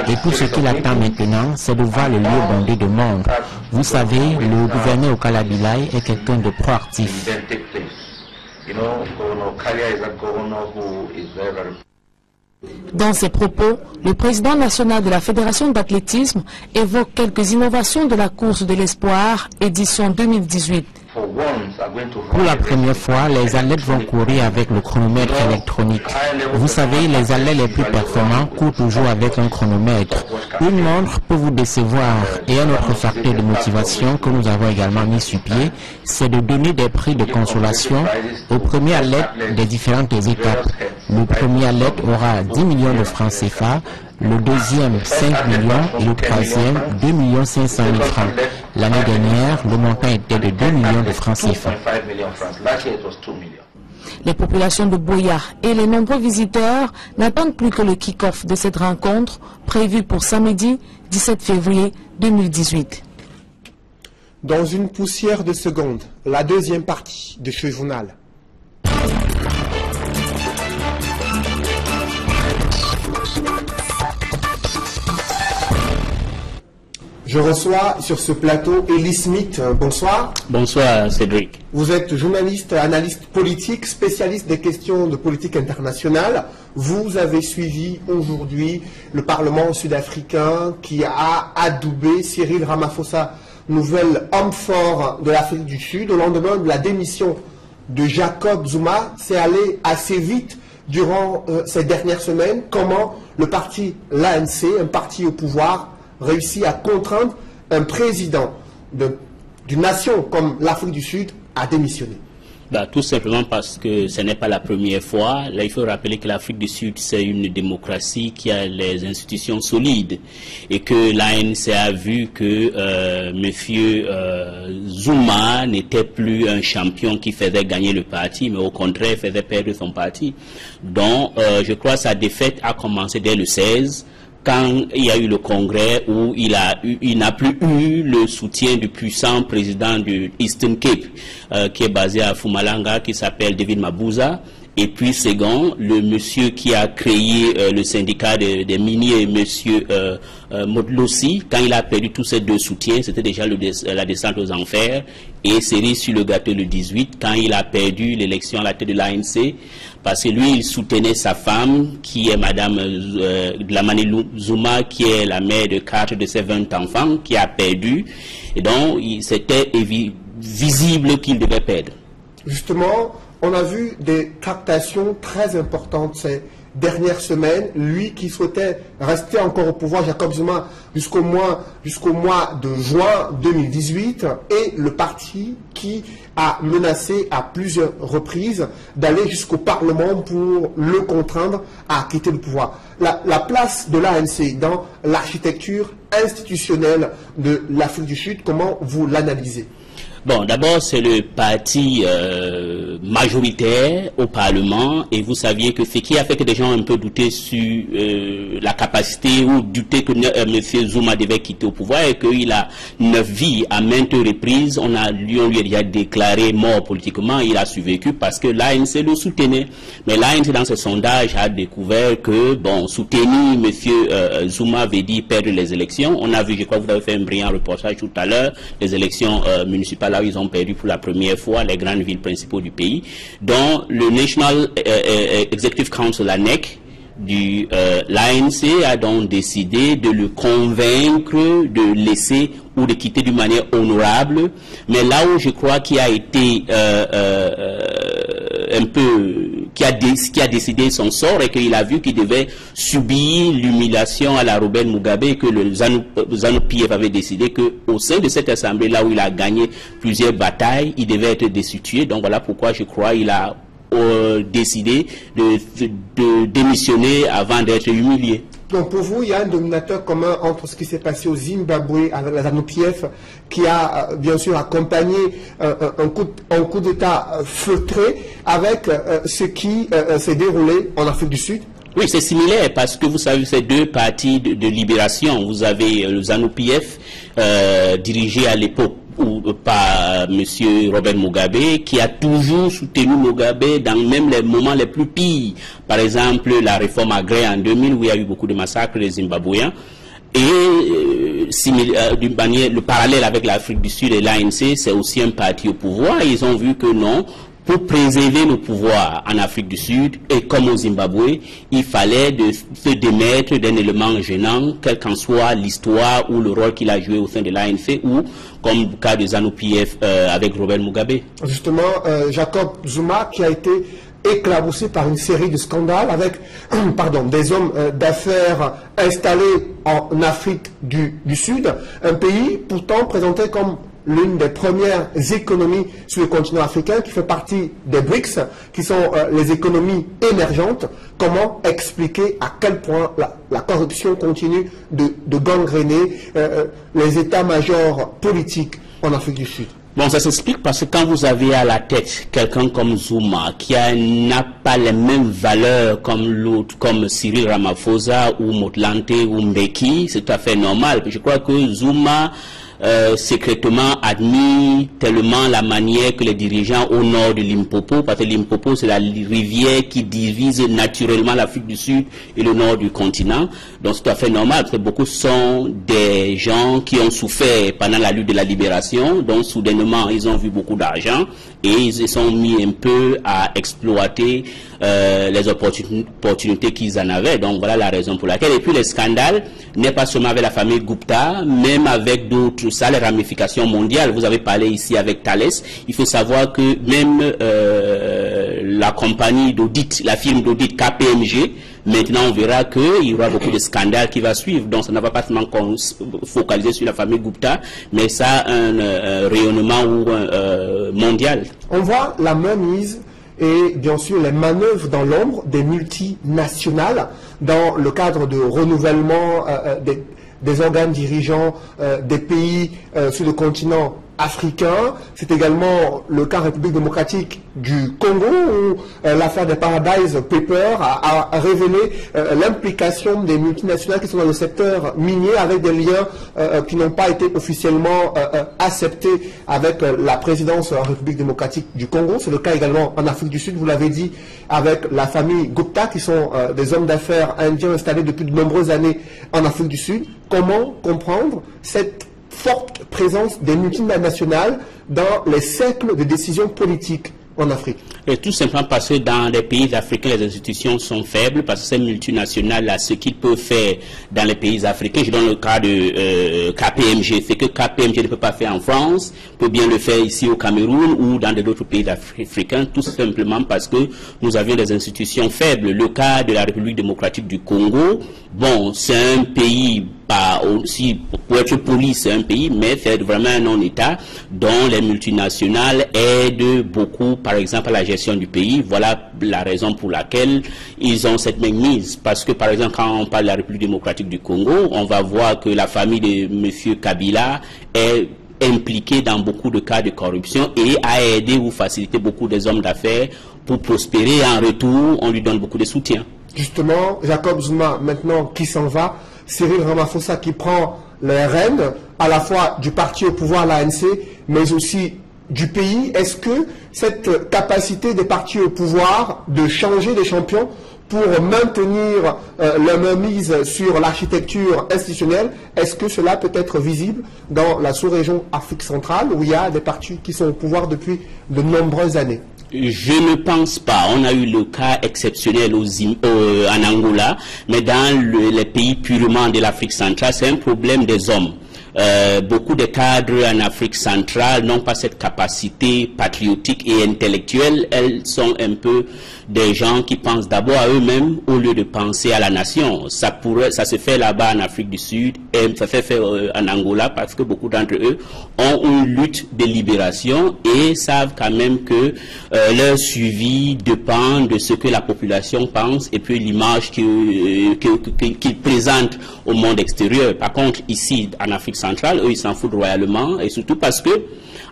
Et tout ce qu'il attend maintenant, c'est de voir le lieu bondé de monde. Vous savez, le gouverneur Okalabilai est quelqu'un de proactif. Dans ses propos, le président national de la Fédération d'athlétisme évoque quelques innovations de la course de l'espoir, édition 2018. Pour la première fois, les athlètes vont courir avec le chronomètre électronique. Vous savez, les athlètes les plus performants courent toujours avec un chronomètre. Une montre peut vous décevoir. Et un autre facteur de motivation que nous avons également mis sur pied, c'est de donner des prix de consolation aux premiers athlètes des différentes étapes. Le premier athlète aura 10 millions de francs CFA, le deuxième 5 millions et le troisième 2 500 000 francs. L'année dernière, le montant était de 2 millions de francs CFA. Les populations de Buea et les nombreux visiteurs n'attendent plus que le kick-off de cette rencontre prévue pour samedi 17 février 2018. Dans une poussière de seconde, la deuxième partie de ce journal. Je reçois sur ce plateau Elie Smith. Bonsoir. Bonsoir Cédric. Vous êtes journaliste, analyste politique, spécialiste des questions de politique internationale. Vous avez suivi aujourd'hui le Parlement sud-africain qui a adoubé Cyril Ramaphosa, nouvel homme fort de l'Afrique du Sud, au lendemain de la démission de Jacob Zuma. C'est allé assez vite durant ces dernières semaines. Comment le parti, l'ANC, un parti au pouvoir, réussit à contraindre un président d'une nation comme l'Afrique du Sud à démissionner? Tout simplement parce que ce n'est pas la première fois. Là, il faut rappeler que l'Afrique du Sud, c'est une démocratie qui a les institutions solides et que l'ANC a vu que M. Zuma n'était plus un champion qui faisait gagner le parti, mais au contraire faisait perdre son parti. Donc, je crois que sa défaite a commencé dès le 16. Quand il y a eu le congrès où il n'a plus eu le soutien du puissant président du Eastern Cape, qui est basé à Mpumalanga, qui s'appelle David Mabuza. Et puis second, le monsieur qui a créé le syndicat des miniers, monsieur Modlossi, quand il a perdu tous ces deux soutiens, c'était déjà la descente aux enfers. Et cerise sur le gâteau le 18, quand il a perdu l'élection à la tête de l'ANC, parce que lui, il soutenait sa femme, qui est Madame Dlamini Zuma, qui est la mère de 4 de ses 20 enfants, qui a perdu. Et donc, c'était visible qu'il devait perdre. Justement, on a vu des tractations très importantes ces dernières semaines. Lui qui souhaitait rester encore au pouvoir, Jacob Zuma, jusqu'au mois de juin 2018, et le parti qui a menacé à plusieurs reprises d'aller jusqu'au Parlement pour le contraindre à quitter le pouvoir. La place de l'ANC dans l'architecture institutionnelle de l'Afrique du Sud, comment vous l'analysez? Bon, d'abord, c'est le parti majoritaire au Parlement, et vous saviez que ce qui a fait que des gens ont un peu douté sur la capacité ou douté que M. Zuma devait quitter au pouvoir, et qu'il a 9 vies à maintes reprises. On lui a déjà déclaré mort politiquement. Il a survécu parce que l'ANC le soutenait. Mais l'ANC, dans ce sondage, a découvert que, bon, soutenir M. Zuma veut dire perdre les élections. On a vu, je crois que vous avez fait un brillant reportage tout à l'heure, les élections municipales, là où ils ont perdu pour la première fois les grandes villes principales du pays, dont le National Executive Council, la NEC, l'ANC a donc décidé de le convaincre de laisser ou de quitter d'une manière honorable. Mais là où je crois qu'il a été un peu, qui a décidé son sort, et qu'il a vu qu'il devait subir l'humiliation à la Robert Mugabe, et que le ZANU-PF avait décidé qu'au sein de cette assemblée, là où il a gagné plusieurs batailles, il devait être destitué. Donc voilà pourquoi je crois qu'il a décidé de démissionner avant d'être humilié. Donc pour vous, il y a un dominateur commun entre ce qui s'est passé au Zimbabwe avec la ZANU-PF, qui a bien sûr accompagné un coup d'État feutré, avec ce qui s'est déroulé en Afrique du Sud? Oui, c'est similaire parce que vous savez, ces deux partis de libération, vous avez le ZANU-PF dirigé à l'époque par M. Robert Mugabe, qui a toujours soutenu Mugabe dans même les moments les plus pires. Par exemple, la réforme agraire en 2000, où il y a eu beaucoup de massacres des Zimbabwéens. Et d'une manière, le parallèle avec l'Afrique du Sud et l'ANC, c'est aussi un parti au pouvoir. Ils ont vu que non, pour préserver le pouvoir en Afrique du Sud, et comme au Zimbabwe, il fallait se démettre d'un élément gênant, quelle qu'en soit l'histoire ou le rôle qu'il a joué au sein de l'ANC, ou comme le cas de ZANU-PF avec Robert Mugabe. Justement, Jacob Zuma, qui a été éclaboussé par une série de scandales avec des hommes d'affaires installés en Afrique du Sud, un pays pourtant présenté comme l'une des premières économies sur le continent africain, qui fait partie des BRICS, qui sont les économies émergentes. Comment expliquer à quel point la corruption continue de gangréner les états-majors politiques en Afrique du Sud? Bon, ça s'explique parce que quand vous avez à la tête quelqu'un comme Zuma, qui n'a pas les mêmes valeurs comme l'autre, comme Cyril Ramaphosa ou Motlante ou Mbeki, c'est tout à fait normal. Je crois que Zuma secrètement admire tellement la manière que les dirigeants au nord de Limpopo, parce que Limpopo c'est la rivière qui divise naturellement l'Afrique du Sud et le nord du continent, donc c'est tout à fait normal, parce que beaucoup sont des gens qui ont souffert pendant la lutte de la libération, donc soudainement ils ont vu beaucoup d'argent et ils se sont mis un peu à exploiter les opportunités qu'ils en avaient. Donc voilà la raison pour laquelle. Et puis les scandales n'est pas seulement avec la famille Gupta, même avec d'autres, ça les ramifications mondiales. Vous avez parlé ici avec Thales. Il faut savoir que même la compagnie d'audit, la firme d'audit KPMG, maintenant on verra qu'il y aura beaucoup de scandales qui vont suivre. Donc ça ne va pas seulement focaliser sur la famille Gupta, mais ça a un rayonnement mondial. On voit la mainmise et bien sûr les manœuvres dans l'ombre des multinationales dans le cadre de renouvellement des organes dirigeants des pays sur le continent africain. C'est également le cas République démocratique du Congo où l'affaire des Paradise Papers a révélé l'implication des multinationales qui sont dans le secteur minier avec des liens qui n'ont pas été officiellement acceptés avec la présidence de la République démocratique du Congo. C'est le cas également en Afrique du Sud, vous l'avez dit, avec la famille Gupta qui sont des hommes d'affaires indiens installés depuis de nombreuses années en Afrique du Sud. Comment comprendre cette forte présence des multinationales dans les cercles de décision politique en Afrique? Et tout simplement parce que dans les pays africains, les institutions sont faibles, parce que ces multinationales-là, ce qu'ils peuvent faire dans les pays africains, je donne le cas de KPMG, c'est que KPMG ne peut pas faire en France, peut bien le faire ici au Cameroun ou dans d'autres pays africains, tout simplement parce que nous avions des institutions faibles. Le cas de la République démocratique du Congo, bon, c'est un pays, pas aussi, pour être poli, c'est un pays, mais c'est vraiment un non-État dont les multinationales aident beaucoup, par exemple, à la gestion du pays. Voilà la raison pour laquelle ils ont cette mainmise. Parce que, par exemple, quand on parle de la République démocratique du Congo, on va voir que la famille de M. Kabila est impliquée dans beaucoup de cas de corruption et a aidé ou facilité beaucoup des hommes d'affaires pour prospérer. Et en retour, on lui donne beaucoup de soutien. Justement, Jacob Zuma, maintenant, qui s'en va? Cyril Ramaphosa qui prend les rênes à la fois du parti au pouvoir, l'ANC, mais aussi du pays. Est-ce que cette capacité des partis au pouvoir de changer des champions pour maintenir la mainmise sur l'architecture institutionnelle, est-ce que cela peut être visible dans la sous-région Afrique centrale où il y a des partis qui sont au pouvoir depuis de nombreuses années? Je ne pense pas. On a eu le cas exceptionnel en Angola, mais dans les pays purement de l'Afrique centrale, c'est un problème des hommes. Beaucoup de cadres en Afrique centrale n'ont pas cette capacité patriotique et intellectuelle. Elles sont un peu des gens qui pensent d'abord à eux-mêmes au lieu de penser à la nation. Ça se fait là-bas en Afrique du Sud et ça se fait en Angola parce que beaucoup d'entre eux ont une lutte de libération et savent quand même que leur suivi dépend de ce que la population pense et puis l'image qu'ils présentent au monde extérieur. Par contre, ici, en Afrique centrale, eux, ils s'en foutent royalement, et surtout parce que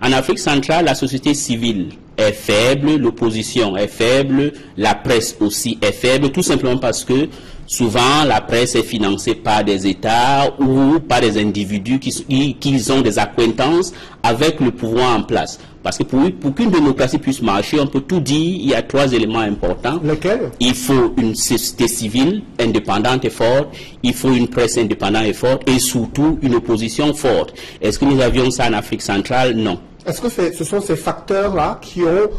en Afrique centrale, la société civile est faible, l'opposition est faible, la presse aussi est faible, tout simplement parce que souvent la presse est financée par des États ou par des individus qui ont des acquaintances avec le pouvoir en place. Parce que pour qu'une démocratie puisse marcher, on peut tout dire, il y a 3 éléments importants. Lesquels? Il faut une société civile indépendante et forte, il faut une presse indépendante et forte, et surtout une opposition forte. Est-ce que nous avions ça en Afrique centrale? Non. Est-ce que ce sont ces facteurs-là qui ont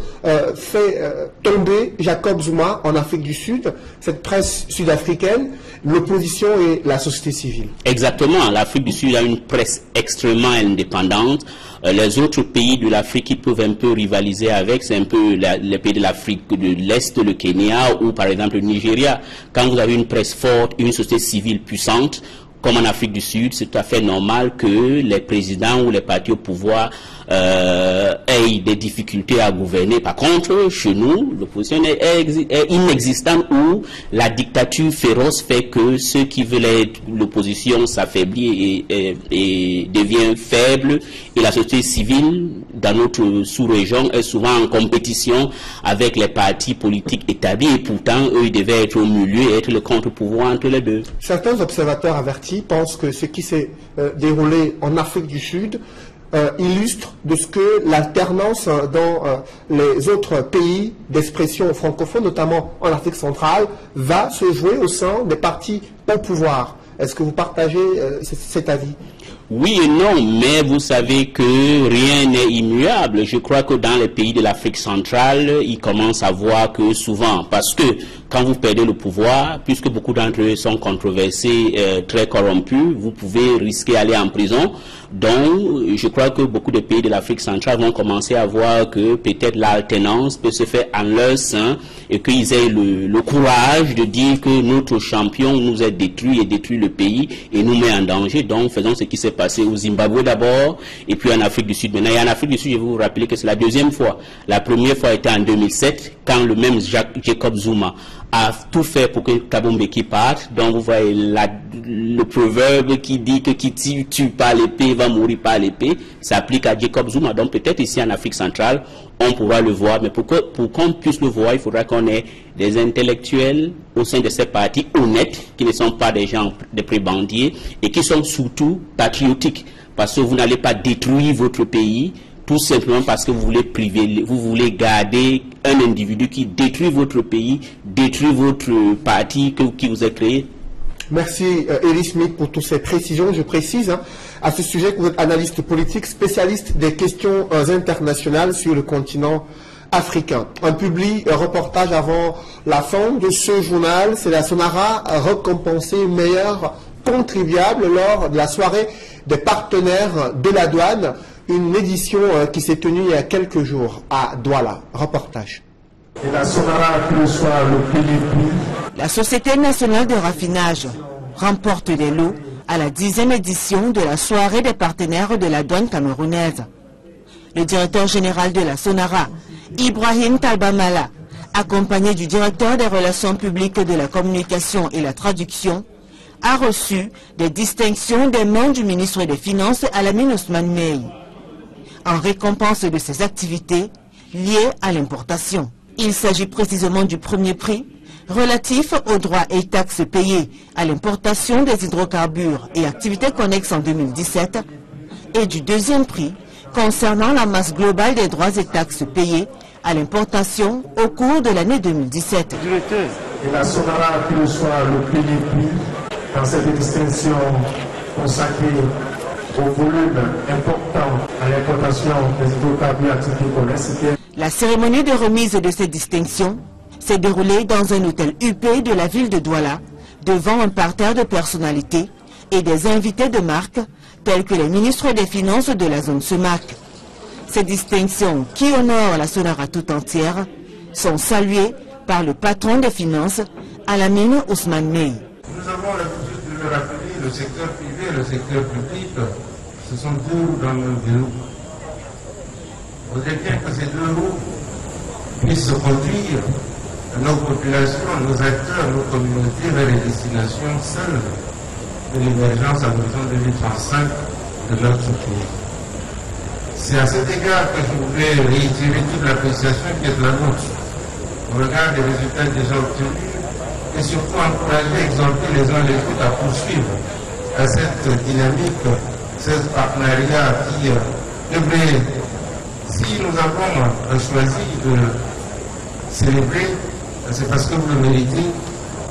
fait tomber Jacob Zuma en Afrique du Sud, cette presse sud-africaine, l'opposition et la société civile? Exactement. L'Afrique du Sud a une presse extrêmement indépendante. Les autres pays de l'Afrique qui peuvent un peu rivaliser avec, c'est un peu les pays de l'Afrique de l'Est, le Kenya ou par exemple le Nigeria. Quand vous avez une presse forte, une société civile puissante, comme en Afrique du Sud, c'est tout à fait normal que les présidents ou les partis au pouvoir aient des difficultés à gouverner. Par contre, chez nous, l'opposition est inexistante ou la dictature féroce fait que ceux qui veulent être l'opposition s'affaiblit et devient faible. Et la société civile, dans notre sous-région, est souvent en compétition avec les partis politiques établis. Et pourtant, eux, ils devaient être au milieu et être le contre-pouvoir entre les deux. Certains observateurs avertis pensent que ce qui s'est déroulé en Afrique du Sud illustre de ce que l'alternance dans les autres pays d'expression francophone, notamment en Afrique centrale, va se jouer au sein des partis au pouvoir. Est-ce que vous partagez cet avis? Oui et non, mais vous savez que rien n'est immuable. Je crois que dans les pays de l'Afrique centrale, ils commencent à voir que souvent, parce que quand vous perdez le pouvoir, puisque beaucoup d'entre eux sont controversés, très corrompus, vous pouvez risquer d'aller en prison. Donc, je crois que beaucoup de pays de l'Afrique centrale vont commencer à voir que peut-être l'alternance peut se faire en leur sein et qu'ils aient le courage de dire que notre champion nous a détruit et détruit le pays et nous met en danger. Donc, faisons ce qui s'est passé au Zimbabwe d'abord et puis en Afrique du Sud. Maintenant, et en Afrique du Sud, je vais vous rappeler que c'est la deuxième fois. La première fois était en 2007 quand le même Jacob Zuma a tout fait pour que Thabo Mbeki parte. Donc vous voyez le proverbe qui dit que qui tue par l'épée va mourir par l'épée s'applique à Jacob Zuma. Donc peut-être ici en Afrique centrale on pourra le voir, mais pour qu'on puisse le voir, il faudra qu'on ait des intellectuels au sein de ces partis honnêtes qui ne sont pas des gens, des prébendiers et qui sont surtout patriotiques, parce que vous n'allez pas détruire votre pays tout simplement parce que vous voulez garder un individu qui détruit votre pays, détruit votre parti qui vous a créé. Merci Elie Smith pour toutes ces précisions. Je précise à ce sujet que vous êtes analyste politique, spécialiste des questions internationales sur le continent africain. Un reportage avant la fin de ce journal, c'est la Sonara récompensée meilleur contribuable lors de la soirée des partenaires de la douane. Une édition qui s'est tenue il y a quelques jours à Douala. Reportage. Et la Sonara qui reçoit le prix du prix. La Société nationale de raffinage remporte des lots à la 10e édition de la soirée des partenaires de la douane camerounaise. Le directeur général de la Sonara, Ibrahim Talbamala, accompagné du directeur des relations publiques de la communication et la traduction, a reçu des distinctions des mains du ministre des Finances Alamine Ousmane Mey, en récompense de ses activités liées à l'importation. Il s'agit précisément du premier prix relatif aux droits et taxes payés à l'importation des hydrocarbures et activités connexes en 2017 et du deuxième prix concernant la masse globale des droits et taxes payés à l'importation au cours de l'année 2017. Et la Sonara qui reçoit le prix du prix dans cette distinction consacrée au volume important à l'importation des hydrocarbures actifs connexes. La cérémonie de remise de cette distinction s'est déroulée dans un hôtel UP de la ville de Douala, devant un parterre de personnalités et des invités de marque, tels que les ministres des Finances de la zone SEMAC. Ces distinctions, qui honorent la Sonara tout entière, sont saluées par le patron des finances, Alamine Ousmane Mey. Nous avons l'habitude de le rappeler, le secteur privé et le secteur public, ce sont deux roues dans le même vélo. Il faudrait bien que ces deux roues puissent conduire nos populations, nos acteurs, nos communautés vers les destinations seules de l'émergence à l'horizon 2035 de notre pays. C'est à cet égard que je voudrais réitérer toute l'appréciation qui est de la nôtre au regard des résultats déjà obtenus et surtout encourager, exhorter les uns les autres à poursuivre cette dynamique, ce partenariat qui devrait, si nous avons choisi de célébrer, c'est parce que vous le méritez,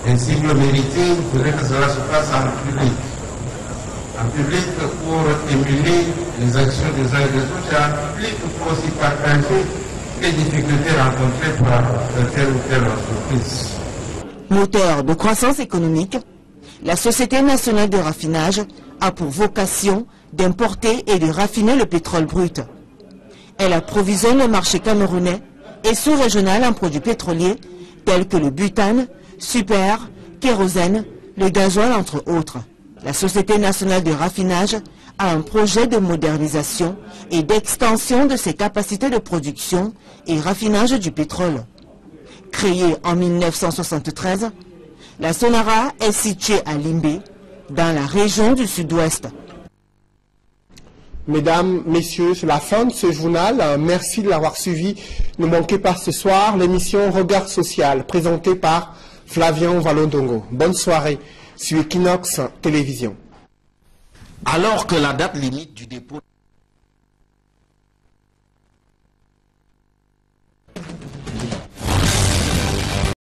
et si vous le méritez, il faudrait que cela se fasse en public. En public pour émuler les actions des uns et des autres, et en public pour aussi partager les difficultés rencontrées par telle ou telle entreprise. Moteur de croissance économique, la Société nationale de raffinage a pour vocation d'importer et de raffiner le pétrole brut. Elle approvisionne le marché camerounais et sous-régional en produits pétroliers tels que le butane, super, kérosène, le gasoil entre autres. La Société nationale de raffinage a un projet de modernisation et d'extension de ses capacités de production et raffinage du pétrole. Créée en 1973, la Sonara est située à Limbé, dans la région du Sud-Ouest. Mesdames, Messieurs, c'est la fin de ce journal. Merci de l'avoir suivi. Ne manquez pas ce soir l'émission Regard Social, présentée par Flavien Valondongo. Bonne soirée sur Equinox Télévision. Alors que la date limite du dépôt